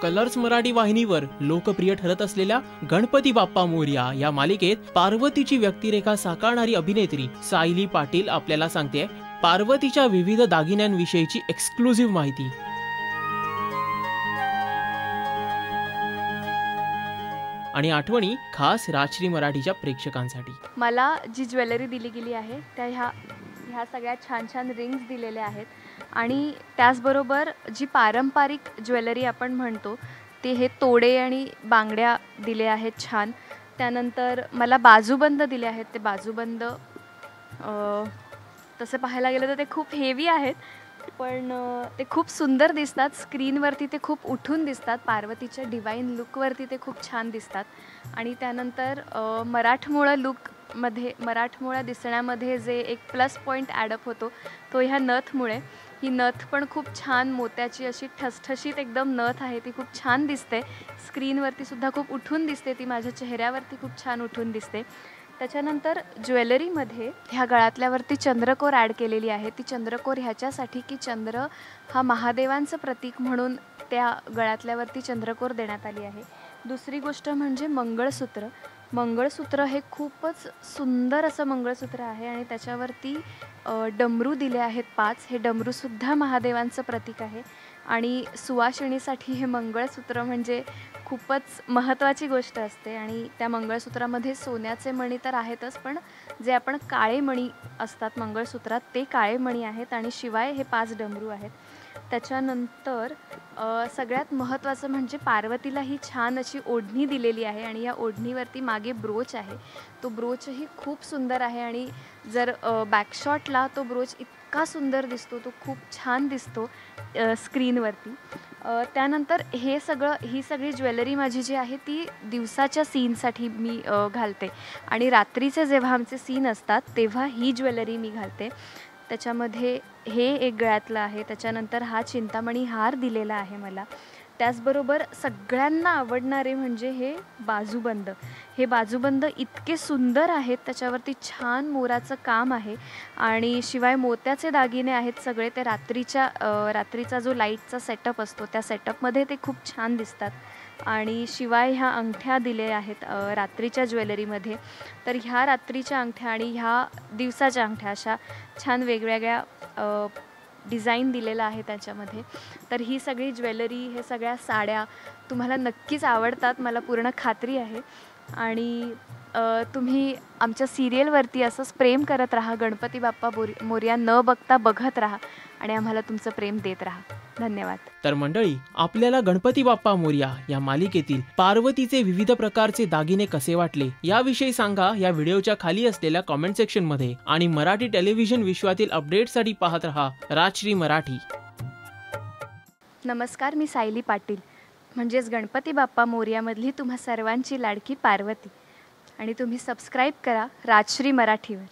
Colours Marathi वाहिनीवर लोकप्रिय ठरत असलेल्या गणपती बाप्पा मोरया या मालिकेत पार्वतीची व्यक्तिरेखा साकारणारी अभिनेत्री सायली पाटील आपल्याला सांगते पार्वतीच्या विविध दागिन्यांविषयीची एक्सक्लुझिव्ह माहिती। आणि आठवणी खास राजश्री मराठीच्या प्रेक्षकांसाठी। मला जी ज्वेलरी दिली गेली आहे त्या ह्या सगळ्या छान छान रिंग्स दिलेल्या आहेत आणि त्याचबरोबर जी पारंपरिक ज्वेलरी आपण म्हणतो ते हे तोडे आणि बांगड्या दिले आहेत छान। त्यानंतर मला बाजूबंद दिले आहेत। ते बाजूबंद तसे पाहायला गेलं तर ते खूप हेवी आहेत पण ते खूप सुंदर दिसतात। स्क्रीनवरती ते खूप उठून दिसतात। पार्वतीच्या डिवाइन लुकवरती ते खूप छान दिसतात। आणि त्यानंतर मराठमोळा दिसण्यामध्ये जे एक प्लस पॉईंट ॲडअप होतो तो ह्या नथमुळे। ही नथ पण खूप छान मोत्याची अशी ठसठशीत एकदम नथ आहे। ती खूप छान दिसते। स्क्रीनवरती सुद्धा खूप उठून दिसते। ती माझ्या चेहऱ्यावरती खूप छान उठून दिसते। त्याच्यानंतर ज्वेलरीमध्ये ह्या गळ्यातल्यावरती चंद्रकोर ॲड केलेली आहे। ती चंद्रकोर ह्याच्यासाठी की चंद्र हा महादेवांचं प्रतीक म्हणून त्या गळ्यातल्यावरती चंद्रकोर देण्यात आली आहे। दुसरी गोष्ट म्हणजे मंगळसूत्र। मंगळसूत्र हे खूपच सुंदर असं मंगळसूत्र आहे आणि त्याच्यावरती डमरू दिले आहेत 5। हे डमरूसुद्धा महादेवांचं प्रतीक आहे आणि सुवासिनीसाठी हे मंगळसूत्र म्हणजे खूपच महत्त्वाची गोष्ट असते। आणि त्या मंगळसूत्रामध्ये सोन्याचे मणी तर आहेतच पण जे आपण काळे मणी असतात मंगळसूत्रात ते काळे मणी आहेत आणि शिवाय हे 5 डमरू आहेत। त्याच्यानंतर सगळ्यात महत्त्वाचं म्हणजे पार्वतीला ही छान अशी ओढणी दिलेली आहे आणि या ओढणीवरती मागे ब्रोच आहे। तो ब्रोचही खूप सुंदर आहे आणि जर बॅकशॉटला तो ब्रोच इतका सुंदर दिसतो, तो खूप छान दिसतो स्क्रीनवरती। त्यानंतर ही सगळी ज्वेलरी माझी जी आहे ती दिवसाच्या सीनसाठी मी घालते आणि रात्रीचे जेव्हा आमचे सीन असतात तेव्हा ही ज्वेलरी मी घालते। त्याच्यामध्ये हे एक गळ्यातलं आहे। त्याच्यानंतर हा चिंतामणी हार दिलेला आहे मला। त्याचबरोबर सगळ्यांना आवडणारे म्हणजे हे बाजूबंद। हे बाजूबंद इतके सुंदर आहेत। त्याच्यावरती छान मोराचं काम आहे आणि शिवाय मोत्याचे दागिने आहेत सगळे। ते रात्रीचा जो लाईटचा सेटअप असतो त्या सेटअपमध्ये ते खूप छान दिसतात। आणि शिवाय ह्या अंगठ्या दिल्या आहेत रात्रीच्या ज्वेलरीमध्ये। तर ह्या रात्रीच्या अंगठ्या आणि ह्या दिवसाच्या अंगठ्या अशा छान वेगवेगळ्या डिझाईन दिलेला आहे त्याच्यामध्ये। तर ही सगळी ज्वेलरी हे सगळ्या साड्या तुम्हाला नक्कीच आवडतात मला पूर्ण खात्री आहे। आणि तुम्ही आमच्या सिरियलवरती असंच प्रेम करत राहा। गणपती बाप्पा मोरया न बघता बघत राहा आणि आम्हाला तुमचं प्रेम देत राहा। धन्यवाद। तर मंडळी आपल्याला गणपती बाप्पा मोरया या मालिकेतील पार्वतीचे विविध प्रकारचे दागिने कसे वाटले याविषयी सांगा या व्हिडिओच्या खाली असलेल्या कमेंट सेक्शन मध्ये। आणि मराठी टेलिव्हिजन विश्वातील अपडेट्ससाठी पाहत रहा राजश्री मराठी। नमस्कार, मी सायली पाटील म्हणजेच गणपती बाप्पा मोरयामधली तुम्हा सर्वांची लाडकी पार्वती आणि तुम्ही सबस्क्राईब करा राजश्री मराठीवर।